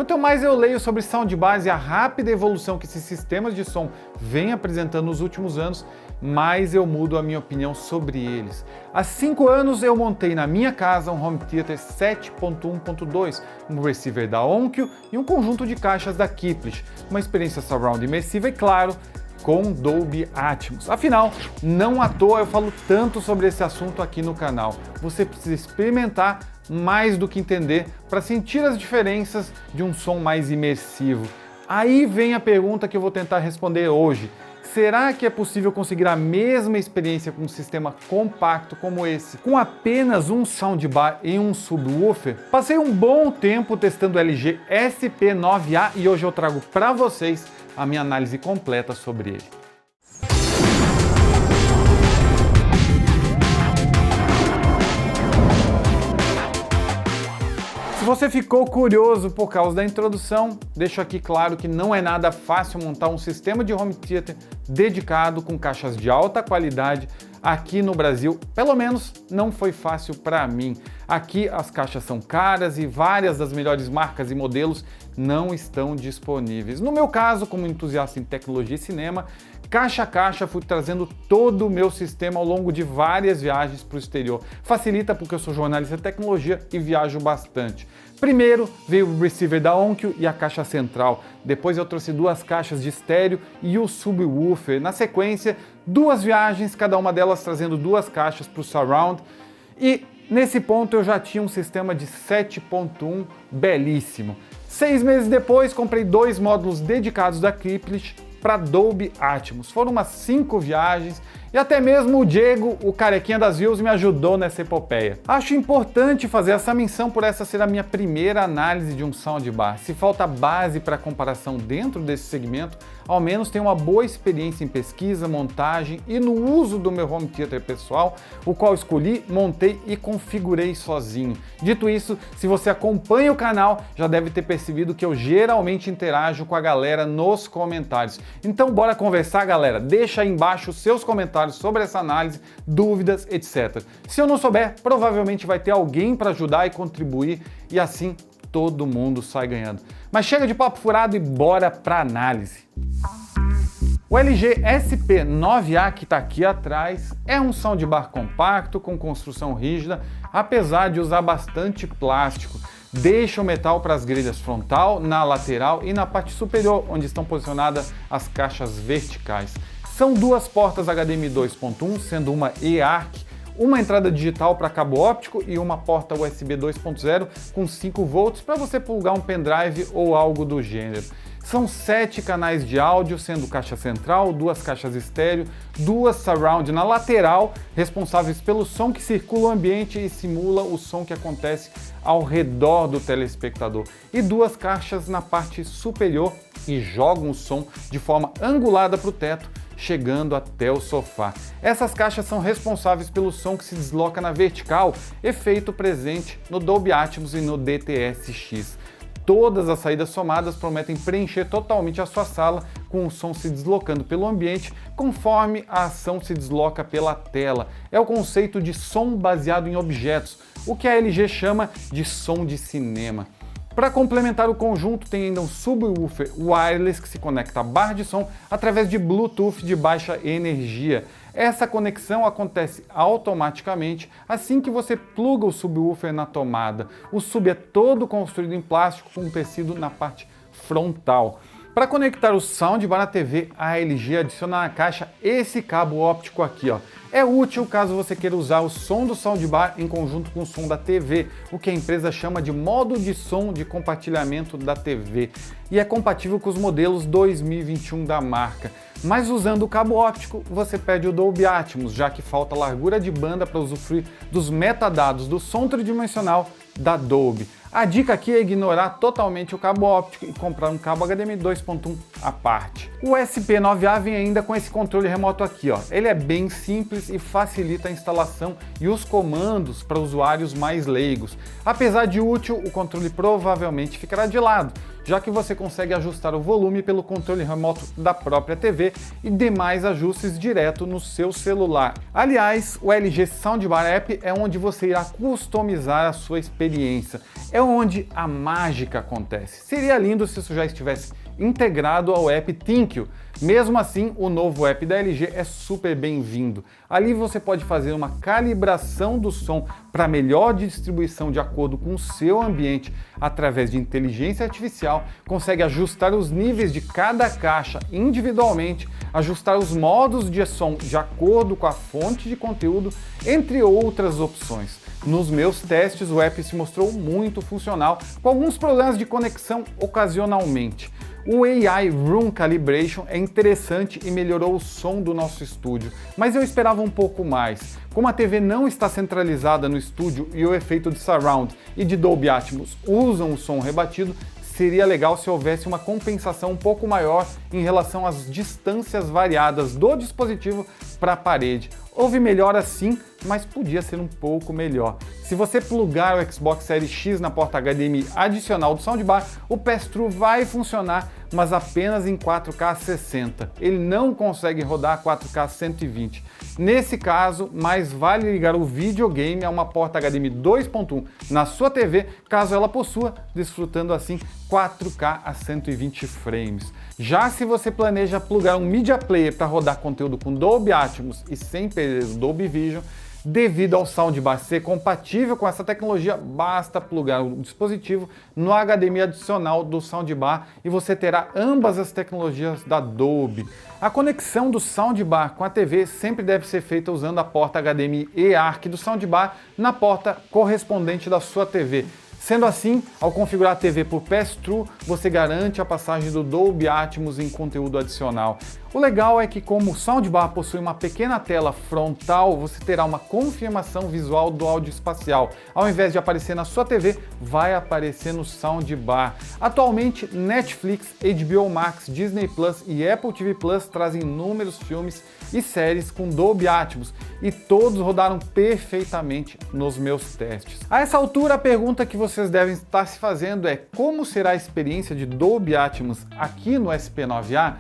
Quanto mais eu leio sobre soundbars e a rápida evolução que esses sistemas de som vêm apresentando nos últimos anos, mais eu mudo a minha opinião sobre eles. Há 5 anos eu montei na minha casa um home theater 7.1.2, um receiver da Onkyo e um conjunto de caixas da Kiplich, uma experiência surround imersiva e, claro, com Dolby Atmos. Afinal, não à toa eu falo tanto sobre esse assunto aqui no canal. Você precisa experimentar mais do que entender para sentir as diferenças de um som mais imersivo. Aí vem a pergunta que eu vou tentar responder hoje. Será que é possível conseguir a mesma experiência com um sistema compacto como esse, com apenas um soundbar e um subwoofer? Passei um bom tempo testando o LG SP9A e hoje eu trago para vocês a minha análise completa sobre ele. Se você ficou curioso por causa da introdução, deixo aqui claro que não é nada fácil montar um sistema de home theater dedicado com caixas de alta qualidade aqui no Brasil. Pelo menos não foi fácil para mim. Aqui as caixas são caras e várias das melhores marcas e modelos não estão disponíveis. No meu caso, como entusiasta em tecnologia e cinema, caixa a caixa fui trazendo todo o meu sistema ao longo de várias viagens para o exterior. Facilita porque eu sou jornalista de tecnologia e viajo bastante. Primeiro veio o receiver da Onkyo e a caixa central. Depois eu trouxe 2 caixas de estéreo e o subwoofer. Na sequência, 2 viagens, cada uma delas trazendo 2 caixas para o surround. E nesse ponto eu já tinha um sistema de 7.1 belíssimo. 6 meses depois comprei 2 módulos dedicados da Kiplich para Dolby Atmos. Foram umas 5 viagens e até mesmo o Diego, o carequinha das views, me ajudou nessa epopeia. Acho importante fazer essa menção por essa ser a minha primeira análise de um soundbar. Se falta base para comparação dentro desse segmento, ao menos tenho uma boa experiência em pesquisa, montagem e no uso do meu home theater pessoal, o qual escolhi, montei e configurei sozinho. Dito isso, se você acompanha o canal, já deve ter percebido que eu geralmente interajo com a galera nos comentários. Então bora conversar, galera. Deixa aí embaixo os seus comentários sobre essa análise, dúvidas, etc. Se eu não souber, provavelmente vai ter alguém para ajudar e contribuir e assim todo mundo sai ganhando. Mas chega de papo furado e bora para análise. O LG SP9A que está aqui atrás é um soundbar compacto com construção rígida, apesar de usar bastante plástico. Deixa o metal para as grelhas frontal, na lateral e na parte superior, onde estão posicionadas as caixas verticais. São 2 portas HDMI 2.1, sendo uma eARC, uma entrada digital para cabo óptico e uma porta USB 2.0 com 5 volts para você plugar um pendrive ou algo do gênero. São 7 canais de áudio, sendo caixa central, 2 caixas estéreo, 2 surround na lateral, responsáveis pelo som que circula o ambiente e simula o som que acontece ao redor do telespectador, e 2 caixas na parte superior que jogam o som de forma angulada para o teto, chegando até o sofá. Essas caixas são responsáveis pelo som que se desloca na vertical, efeito presente no Dolby Atmos e no DTS-X. Todas as saídas somadas prometem preencher totalmente a sua sala com o som se deslocando pelo ambiente conforme a ação se desloca pela tela. É o conceito de som baseado em objetos, o que a LG chama de som de cinema. Para complementar o conjunto, tem ainda um subwoofer wireless que se conecta à barra de som através de Bluetooth de baixa energia. Essa conexão acontece automaticamente assim que você pluga o subwoofer na tomada. O sub é todo construído em plástico com tecido na parte frontal. Para conectar o soundbar na TV, a LG adiciona na caixa esse cabo óptico aqui, ó. É útil caso você queira usar o som do soundbar em conjunto com o som da TV, o que a empresa chama de modo de som de compartilhamento da TV, e é compatível com os modelos 2021 da marca. Mas usando o cabo óptico, você perde o Dolby Atmos, já que falta largura de banda para usufruir dos metadados do som tridimensional da Dolby. A dica aqui é ignorar totalmente o cabo óptico e comprar um cabo HDMI 2.1 à parte. O SP9A vem ainda com esse controle remoto aqui, ó. Ele é bem simples e facilita a instalação e os comandos para usuários mais leigos. Apesar de útil, o controle provavelmente ficará de lado, já que você consegue ajustar o volume pelo controle remoto da própria TV e demais ajustes direto no seu celular. Aliás, o LG Soundbar App é onde você irá customizar a sua experiência. É onde a mágica acontece. Seria lindo se isso já estivesse integrado ao app ThinQ. Mesmo assim, o novo app da LG é super bem-vindo. Ali você pode fazer uma calibração do som para melhor distribuição de acordo com o seu ambiente através de inteligência artificial, consegue ajustar os níveis de cada caixa individualmente, ajustar os modos de som de acordo com a fonte de conteúdo, entre outras opções. Nos meus testes, o app se mostrou muito funcional, com alguns problemas de conexão ocasionalmente. O AI Room Calibration é interessante e melhorou o som do nosso estúdio, mas eu esperava um pouco mais. Como a TV não está centralizada no estúdio e o efeito de Surround e de Dolby Atmos usam o som rebatido, seria legal se houvesse uma compensação um pouco maior em relação às distâncias variadas do dispositivo para a parede. Houve melhora sim, mas podia ser um pouco melhor. Se você plugar o Xbox Series X na porta HDMI adicional do Soundbar, o Pass-Through vai funcionar, mas apenas em 4K 60. Ele não consegue rodar 4K 120. Nesse caso, mais vale ligar o videogame a uma porta HDMI 2.1 na sua TV, caso ela possua, desfrutando assim 4K a 120 frames. Já se você planeja plugar um Media Player para rodar conteúdo com Dolby Atmos e sem perder o Dolby Vision, devido ao Soundbar ser compatível com essa tecnologia, basta plugar o dispositivo no HDMI adicional do Soundbar e você terá ambas as tecnologias da Dolby. A conexão do Soundbar com a TV sempre deve ser feita usando a porta HDMI eARC do Soundbar na porta correspondente da sua TV. Sendo assim, ao configurar a TV por Pass-Through, você garante a passagem do Dolby Atmos em conteúdo adicional. O legal é que, como o Soundbar possui uma pequena tela frontal, você terá uma confirmação visual do áudio espacial. Ao invés de aparecer na sua TV, vai aparecer no Soundbar. Atualmente, Netflix, HBO Max, Disney Plus e Apple TV Plus trazem inúmeros filmes e séries com Dolby Atmos e todos rodaram perfeitamente nos meus testes. A essa altura, a pergunta que vocês devem estar se fazendo é: como será a experiência de Dolby Atmos aqui no SP9A?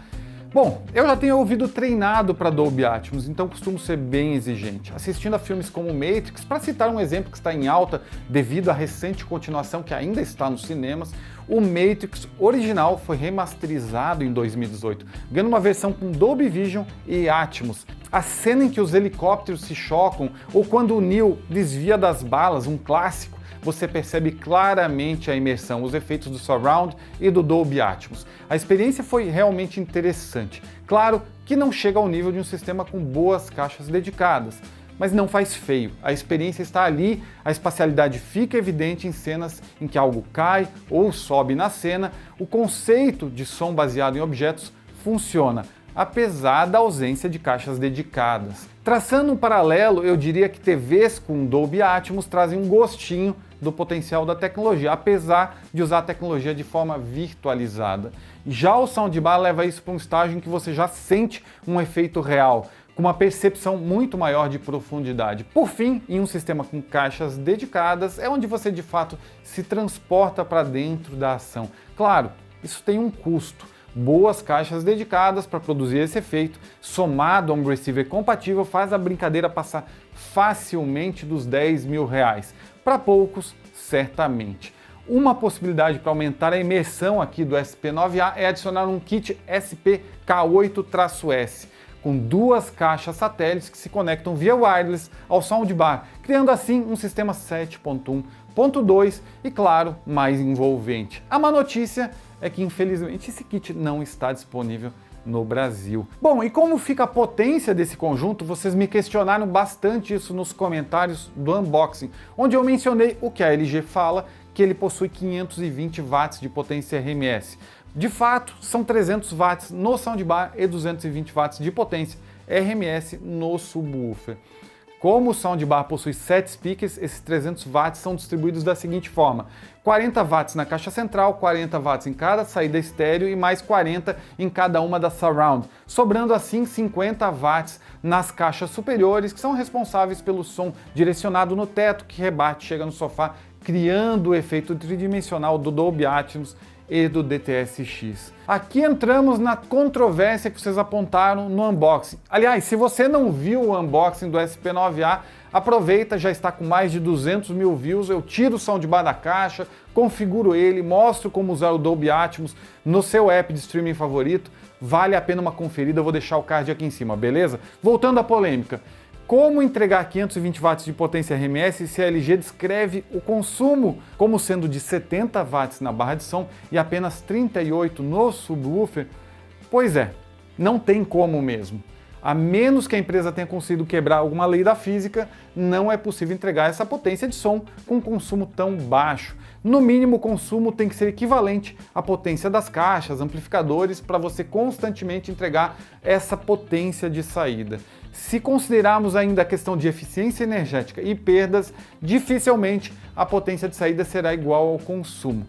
Bom, eu já tenho ouvido treinado para Dolby Atmos, então costumo ser bem exigente. Assistindo a filmes como Matrix, para citar um exemplo que está em alta devido à recente continuação que ainda está nos cinemas, o Matrix original foi remasterizado em 2018, ganhando uma versão com Dolby Vision e Atmos. A cena em que os helicópteros se chocam ou quando o Neo desvia das balas, um clássico, você percebe claramente a imersão, os efeitos do Surround e do Dolby Atmos. A experiência foi realmente interessante. Claro que não chega ao nível de um sistema com boas caixas dedicadas, mas não faz feio. A experiência está ali, a espacialidade fica evidente em cenas em que algo cai ou sobe na cena, o conceito de som baseado em objetos funciona, apesar da ausência de caixas dedicadas. Traçando um paralelo, eu diria que TVs com Dolby Atmos trazem um gostinho do potencial da tecnologia, apesar de usar a tecnologia de forma virtualizada. Já o Soundbar leva isso para um estágio em que você já sente um efeito real, com uma percepção muito maior de profundidade. Por fim, em um sistema com caixas dedicadas, é onde você de fato se transporta para dentro da ação. Claro, isso tem um custo. Boas caixas dedicadas para produzir esse efeito, somado a um receiver compatível, faz a brincadeira passar facilmente dos R$10.000. Para poucos, certamente. Uma possibilidade para aumentar a imersão aqui do SP9A é adicionar um kit SP-K8-S, com duas caixas satélites que se conectam via wireless ao Soundbar, criando assim um sistema 7.1.2 e, claro, mais envolvente. A má notícia é que, infelizmente, esse kit não está disponível no Brasil. Bom, e como fica a potência desse conjunto? Vocês me questionaram bastante isso nos comentários do unboxing, onde eu mencionei o que a LG fala, que ele possui 520 watts de potência RMS. De fato, são 300 watts no Soundbar e 220 watts de potência RMS no subwoofer. Como o Soundbar possui 7 speakers, esses 300 watts são distribuídos da seguinte forma: 40 watts na caixa central, 40 watts em cada saída estéreo e mais 40 em cada uma das surround, sobrando assim 50 watts nas caixas superiores, que são responsáveis pelo som direcionado no teto, que rebate, chega no sofá, criando o efeito tridimensional do Dolby Atmos e do DTS-X. Aqui entramos na controvérsia que vocês apontaram no unboxing. Aliás, se você não viu o unboxing do SP9A, aproveita, já está com mais de 200 mil views, eu tiro o soundbar da caixa, configuro ele, mostro como usar o Dolby Atmos no seu app de streaming favorito, vale a pena uma conferida, eu vou deixar o card aqui em cima, beleza? Voltando à polêmica. Como entregar 520 watts de potência RMS se a LG descreve o consumo como sendo de 70 watts na barra de som e apenas 38 no subwoofer? Pois é, não tem como mesmo. A menos que a empresa tenha conseguido quebrar alguma lei da física, não é possível entregar essa potência de som com consumo tão baixo. No mínimo, o consumo tem que ser equivalente à potência das caixas, amplificadores, para você constantemente entregar essa potência de saída. Se considerarmos ainda a questão de eficiência energética e perdas, dificilmente a potência de saída será igual ao consumo.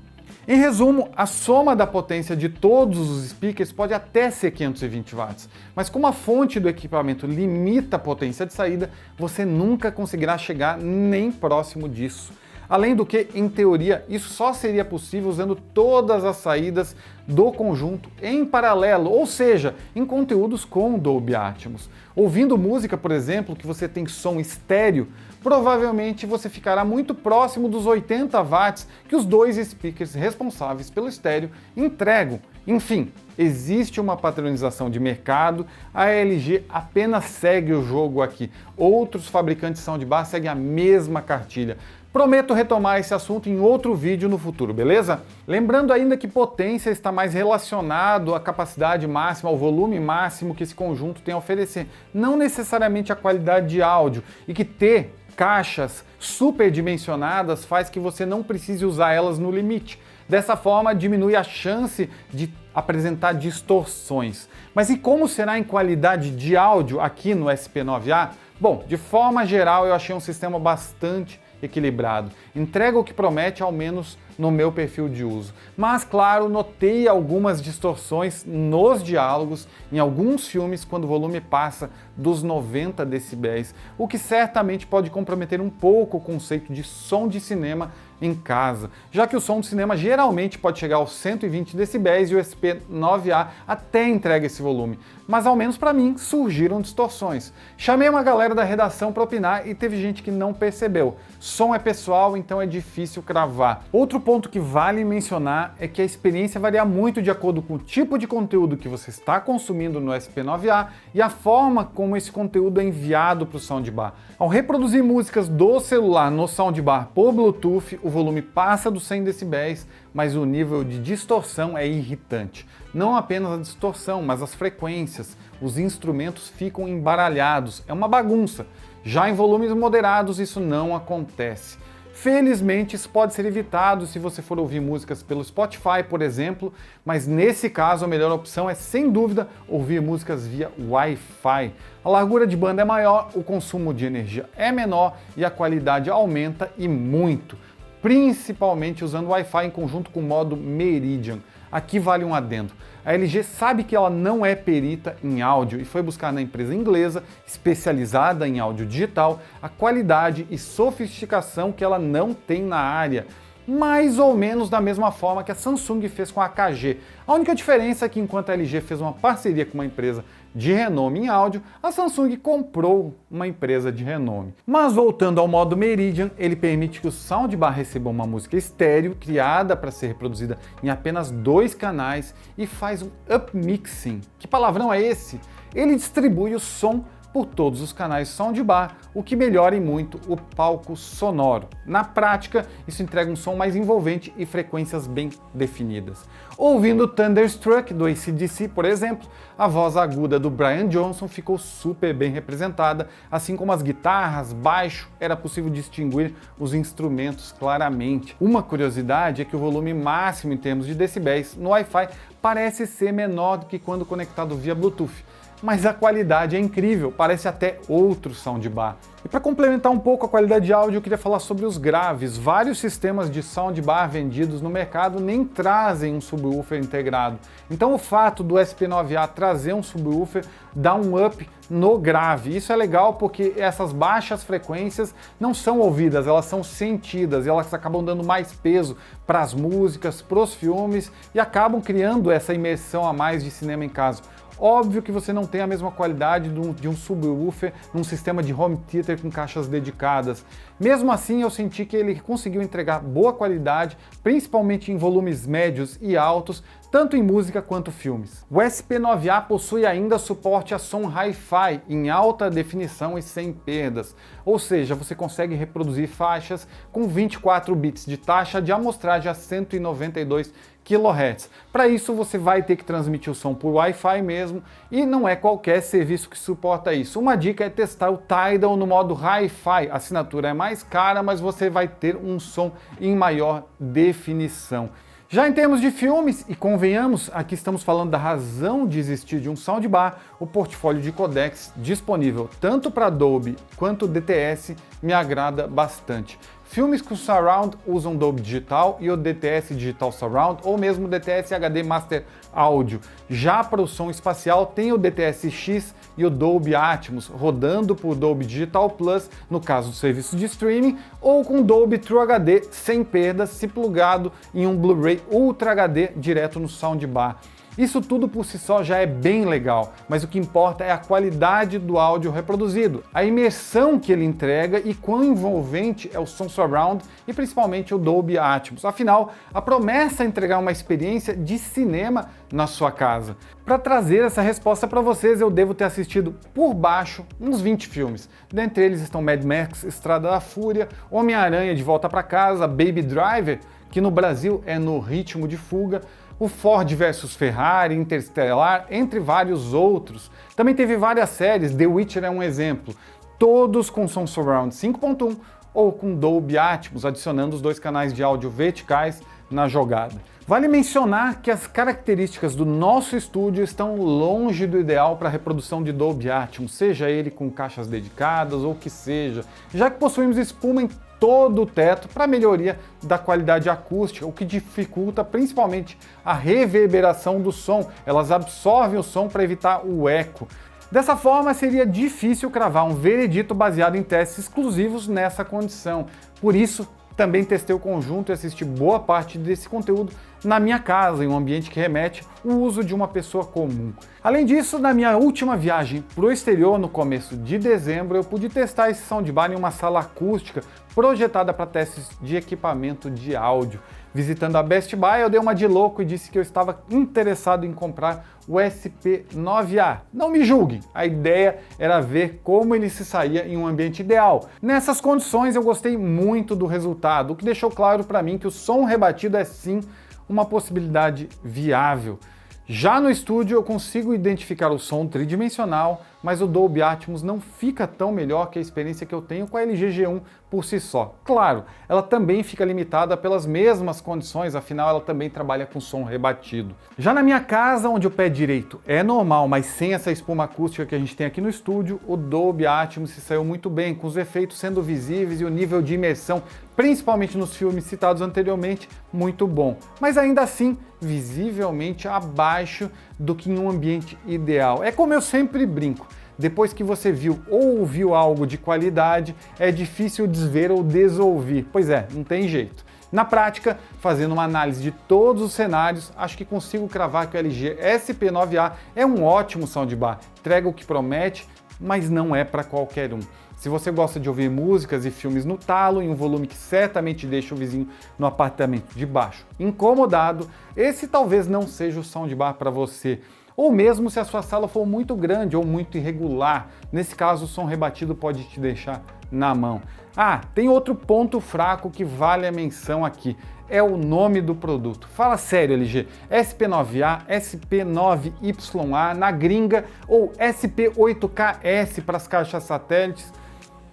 Em resumo, a soma da potência de todos os speakers pode até ser 520 watts, mas como a fonte do equipamento limita a potência de saída, você nunca conseguirá chegar nem próximo disso. Além do que, em teoria, isso só seria possível usando todas as saídas do conjunto em paralelo, ou seja, em conteúdos com Dolby Atmos. Ouvindo música, por exemplo, que você tem som estéreo, provavelmente você ficará muito próximo dos 80 watts que os dois speakers responsáveis pelo estéreo entregam. Enfim, existe uma padronização de mercado, a LG apenas segue o jogo aqui. Outros fabricantes de soundbar seguem a mesma cartilha. Prometo retomar esse assunto em outro vídeo no futuro, beleza? Lembrando ainda que potência está mais relacionado à capacidade máxima, ao volume máximo que esse conjunto tem a oferecer, não necessariamente a qualidade de áudio, e que ter caixas superdimensionadas faz que você não precise usar elas no limite. Dessa forma, diminui a chance de apresentar distorções. Mas e como será em qualidade de áudio aqui no SP9A? Bom, de forma geral, eu achei um sistema bastante equilibrado. Entrega o que promete, ao menos no meu perfil de uso. Mas, claro, notei algumas distorções nos diálogos em alguns filmes quando o volume passa dos 90 decibéis, o que certamente pode comprometer um pouco o conceito de som de cinema em casa, já que o som de cinema geralmente pode chegar aos 120 decibéis e o SP9A até entrega esse volume. Mas ao menos para mim surgiram distorções. Chamei uma galera da redação para opinar e teve gente que não percebeu. Som é pessoal, então é difícil cravar. Outro ponto que vale mencionar é que a experiência varia muito de acordo com o tipo de conteúdo que você está consumindo no SP9A e a forma como esse conteúdo é enviado para o soundbar. Ao reproduzir músicas do celular no soundbar por Bluetooth, o volume passa dos 100 decibéis, mas o nível de distorção é irritante. Não apenas a distorção, mas as frequências. Os instrumentos ficam embaralhados, é uma bagunça. Já em volumes moderados isso não acontece. Felizmente isso pode ser evitado se você for ouvir músicas pelo Spotify, por exemplo, mas nesse caso a melhor opção é sem dúvida ouvir músicas via Wi-Fi. A largura de banda é maior, o consumo de energia é menor e a qualidade aumenta e muito, principalmente usando Wi-Fi em conjunto com o modo Meridian. Aqui vale um adendo. A LG sabe que ela não é perita em áudio e foi buscar na empresa inglesa, especializada em áudio digital, a qualidade e sofisticação que ela não tem na área. Mais ou menos da mesma forma que a Samsung fez com a AKG. A única diferença é que enquanto a LG fez uma parceria com uma empresa de renome em áudio, a Samsung comprou uma empresa de renome. Mas voltando ao modo Meridian, ele permite que o soundbar receba uma música estéreo criada para ser reproduzida em apenas 2 canais e faz um upmixing. Que palavrão é esse? Ele distribui o som por todos os canais soundbar, o que melhora muito o palco sonoro. Na prática, isso entrega um som mais envolvente e frequências bem definidas. Ouvindo Thunderstruck do AC/DC, por exemplo, a voz aguda do Brian Johnson ficou super bem representada, assim como as guitarras, baixo, era possível distinguir os instrumentos claramente. Uma curiosidade é que o volume máximo em termos de decibéis no Wi-Fi parece ser menor do que quando conectado via Bluetooth. Mas a qualidade é incrível, parece até outro soundbar. E para complementar um pouco a qualidade de áudio, eu queria falar sobre os graves. Vários sistemas de soundbar vendidos no mercado nem trazem um subwoofer integrado. Então o fato do SP9A trazer um subwoofer dá um up no grave. Isso é legal porque essas baixas frequências não são ouvidas, elas são sentidas, e elas acabam dando mais peso para as músicas, para os filmes e acabam criando essa imersão a mais de cinema em casa. Óbvio que você não tem a mesma qualidade de um subwoofer num sistema de home theater com caixas dedicadas. Mesmo assim, eu senti que ele conseguiu entregar boa qualidade, principalmente em volumes médios e altos, tanto em música quanto filmes. O SP9A possui ainda suporte a som Hi-Fi em alta definição e sem perdas, ou seja, você consegue reproduzir faixas com 24 bits de taxa de amostragem a 192 kHz. Para isso você vai ter que transmitir o som por Wi-Fi mesmo, e não é qualquer serviço que suporta isso. Uma dica é testar o Tidal no modo Hi-Fi. A assinatura é mais cara, mas você vai ter um som em maior definição. Já em termos de filmes, e convenhamos, aqui estamos falando da razão de existir de um soundbar, o portfólio de codecs disponível tanto para Dolby quanto DTS me agrada bastante. Filmes com Surround usam Dolby Digital e o DTS Digital Surround, ou mesmo o DTS HD Master Audio. Já para o som espacial tem o DTS-X e o Dolby Atmos, rodando por Dolby Digital Plus, no caso do serviço de streaming, ou com Dolby True HD sem perdas, se plugado em um Blu-ray Ultra HD direto no soundbar. Isso tudo por si só já é bem legal, mas o que importa é a qualidade do áudio reproduzido, a imersão que ele entrega e quão envolvente é o som surround e principalmente o Dolby Atmos. Afinal, a promessa é entregar uma experiência de cinema na sua casa. Para trazer essa resposta para vocês, eu devo ter assistido por baixo uns 20 filmes. Dentre eles estão Mad Max, Estrada da Fúria, Homem-Aranha de Volta para Casa, Baby Driver, que no Brasil é No Ritmo de Fuga, o Ford vs Ferrari, Interstellar, entre vários outros. Também teve várias séries, The Witcher é um exemplo, todos com som surround 5.1 ou com Dolby Atmos, adicionando os dois canais de áudio verticais na jogada. Vale mencionar que as características do nosso estúdio estão longe do ideal para a reprodução de Dolby Atmos, seja ele com caixas dedicadas ou que seja, já que possuímos espuma em todo o teto para melhoria da qualidade acústica, o que dificulta principalmente a reverberação do som. Elas absorvem o som para evitar o eco. Dessa forma, seria difícil cravar um veredito baseado em testes exclusivos nessa condição. Por isso, também testei o conjunto e assisti boa parte desse conteúdo na minha casa, em um ambiente que remete ao uso de uma pessoa comum. Além disso, na minha última viagem para o exterior, no começo de dezembro, eu pude testar esse soundbar em uma sala acústica projetada para testes de equipamento de áudio. Visitando a Best Buy, eu dei uma de louco e disse que eu estava interessado em comprar o SP9A. Não me julguem, a ideia era ver como ele se saía em um ambiente ideal. Nessas condições eu gostei muito do resultado, o que deixou claro para mim que o som rebatido é sim uma possibilidade viável. Já no estúdio eu consigo identificar o som tridimensional, mas o Dolby Atmos não fica tão melhor que a experiência que eu tenho com a LG G1 por si só. Claro, ela também fica limitada pelas mesmas condições, afinal ela também trabalha com som rebatido. Já na minha casa, onde o pé direito é normal, mas sem essa espuma acústica que a gente tem aqui no estúdio, o Dolby Atmos se saiu muito bem, com os efeitos sendo visíveis e o nível de imersão, principalmente nos filmes citados anteriormente, muito bom. Mas ainda assim, visivelmente abaixo do que em um ambiente ideal. É como eu sempre brinco, depois que você viu ou ouviu algo de qualidade, é difícil desver ou desouvir. Pois é, não tem jeito. Na prática, fazendo uma análise de todos os cenários, acho que consigo cravar que o LG SP9A é um ótimo soundbar, entrega o que promete, mas não é para qualquer um. Se você gosta de ouvir músicas e filmes no talo, em um volume que certamente deixa o vizinho no apartamento de baixo incomodado, esse talvez não seja o soundbar para você. Ou mesmo se a sua sala for muito grande ou muito irregular, nesse caso o som rebatido pode te deixar na mão. Ah, tem outro ponto fraco que vale a menção aqui, é o nome do produto. Fala sério, LG, SP9A, SP9YA na gringa ou SP8KS para as caixas satélites?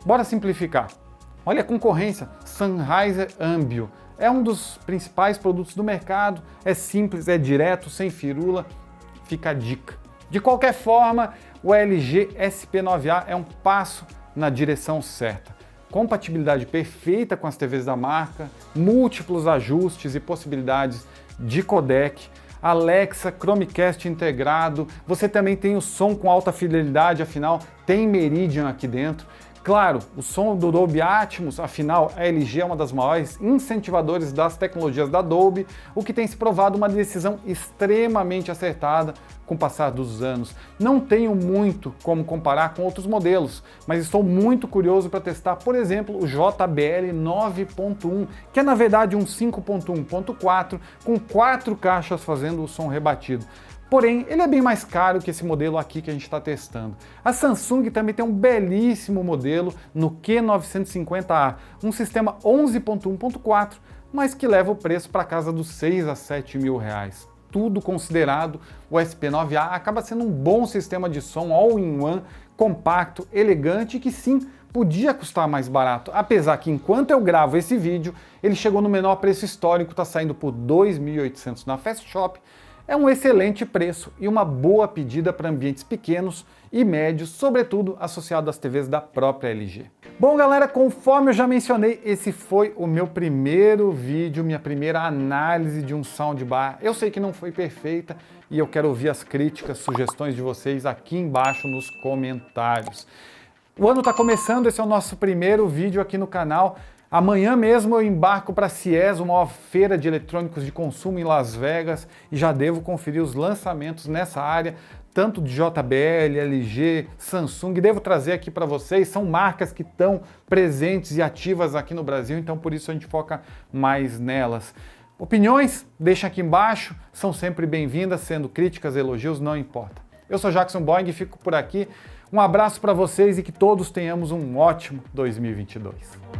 Bora simplificar. Olha a concorrência, Sennheiser Ambio. É um dos principais produtos do mercado, é simples, é direto, sem firula, fica a dica. De qualquer forma, o LG SP9A é um passo na direção certa. Compatibilidade perfeita com as TVs da marca, múltiplos ajustes e possibilidades de codec. Alexa, Chromecast integrado, você também tem o som com alta fidelidade, afinal tem Meridian aqui dentro. Claro, o som do Dolby Atmos, afinal a LG é uma das maiores incentivadores das tecnologias da Dolby, o que tem se provado uma decisão extremamente acertada com o passar dos anos. Não tenho muito como comparar com outros modelos, mas estou muito curioso para testar, por exemplo, o JBL 9.1, que é na verdade um 5.1.4 com 4 caixas fazendo o som rebatido. Porém, ele é bem mais caro que esse modelo aqui que a gente está testando. A Samsung também tem um belíssimo modelo no Q950A, um sistema 11.1.4, mas que leva o preço para casa dos 6 a 7 mil reais. Tudo considerado, o SP9A acaba sendo um bom sistema de som all-in-one, compacto, elegante e que sim, podia custar mais barato, apesar que enquanto eu gravo esse vídeo, ele chegou no menor preço histórico, está saindo por R$ 2.800 na Fast Shop. É um excelente preço e uma boa pedida para ambientes pequenos e médios, sobretudo associado às TVs da própria LG. Bom, galera, conforme eu já mencionei, esse foi o meu primeiro vídeo, minha primeira análise de um soundbar. Eu sei que não foi perfeita e eu quero ouvir as críticas, sugestões de vocês aqui embaixo nos comentários. O ano está começando, esse é o nosso primeiro vídeo aqui no canal. Amanhã mesmo eu embarco para a CES, uma maior feira de eletrônicos de consumo em Las Vegas, e já devo conferir os lançamentos nessa área, tanto de JBL, LG, Samsung, devo trazer aqui para vocês, são marcas que estão presentes e ativas aqui no Brasil, então por isso a gente foca mais nelas. Opiniões? Deixa aqui embaixo, são sempre bem-vindas, sendo críticas, elogios, não importa. Eu sou Jackson Boing e fico por aqui, um abraço para vocês e que todos tenhamos um ótimo 2022.